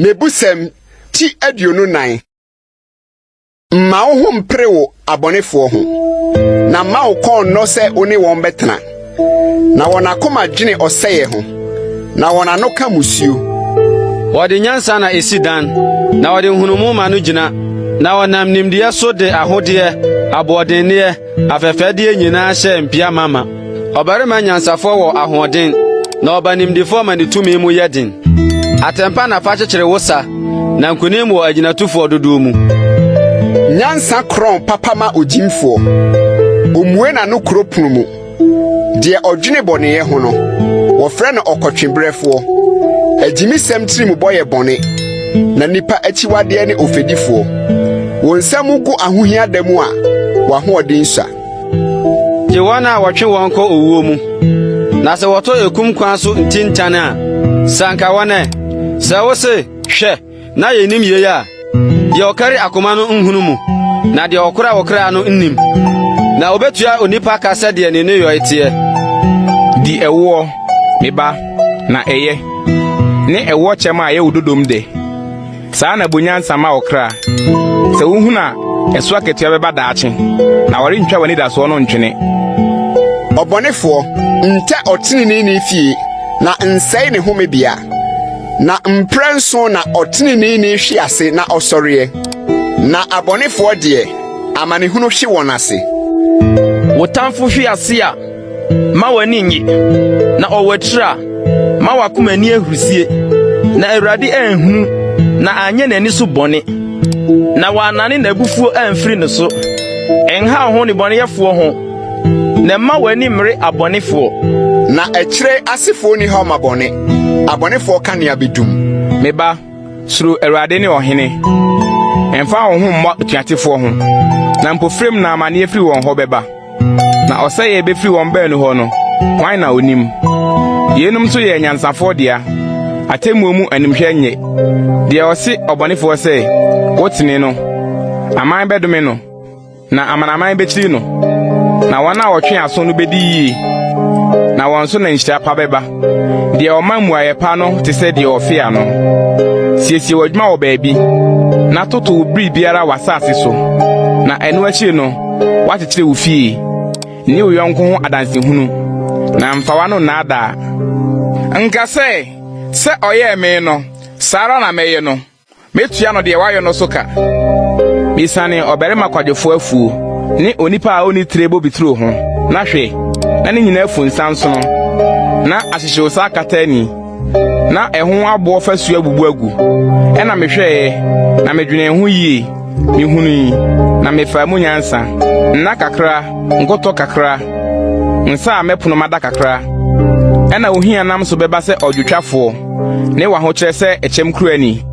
Mebusem ti aduonu nan. Ma wo ho mpre wo abonefo ho. Na ma wo kon no se oni won betena. Na wona koma dwene oseye ho. Na wona no ka musuo. Wode nyansa na esidan. Na wode hunumu ma no gina. Na wonam nimdiye so de ahode abodenne afefede nyina hye mpia mama. Obarima nyansafo wo ahoden. Na obanimdifo ma ne tumi mu yedin. Atempa na fa kyekere wosa. Na nkunim wo aginatufo dodo mu. Nyansa kron papa ma ojimfo. Omue na no kropunu mu. De odwene bone ye ho no. Wo frɛ no okotwebrefo. Agimisem tirim boye bone. Na nipa achiwade ne ofedifo. Wo nsam gu ahohia damu a wa hoɔden sua. Je wana watwe wonko owuo mu. Na se woto ekum kwan so ntintan a sanka wone. Se wo se hwɛ na yenim ye ya. De okari akoma no nhunu mu. Na de okra no nnim. Na obetua onipa ka se de ne yo etie. Di ewo meba na eye. Ne ewo chema ye wudodom de. Saa na bonyansa ma okra. Se wohu na eso aketua beba daache. Na wore ntwa wani da so no ntwene. Obonefo nte otinini ni fie na nsɛe ne homebia. Na mprenso na otinini ni hwe ase na osɔre. Na abonefo de amanehunu hwe won ase. Wotamfo hwe ase a ma wani nyi na owatira ma wakoma ni ahurusie na Awurade anhunu na anye n'ani so bone na wanane nabufuo amfiri ne so enha ho ne bone yefo ho na ma wani mmere abonefo na ekyire asefo ni ha ma bone abonefo ka ne abedum. Meba suru Awurade ne ohene emfa ho mmɔ tuatefo ho na mpofrem na amane afiri won ho beba na oseye be firi won ba nu ho no kwan na onim yenum so ye nyansafo dia atemu mu animhwɛ nye de ɔse ɔbɔnefo sɛ wotene no aman bɛdome no na amanaman bɛkyiri no na wɔn a wɔtwe aso no bɛdi yi na wɔn so na nhyira pa bɛba de ɔman mu ayɛpa no te sɛ de ɔfea no siesie wadwuma wɔ baabi na toto wo biri biara wasase so na ɛno akyi no watekyere wo fie ne wo yɔnko ho adansehunu na mfawa no naada nka sɛ oye me no sara na meye no metua no de wayo no so ka bisane oberema kwadefo afuo ne onipa a oni trebo bitro ho na hwe na ne nyina afu nsanso no na ahyehye osa katani na ɛho abo fasu abubu agu ɛna mehwɛ na medwene ho yie mehunu yi na mefa mu nyansa na kakra ngoto kakra nsa a mepono mada kakra ɛna ohia nam so beba sɛ odwotwafo ne wa ho kyerɛ sɛ ekyem kruani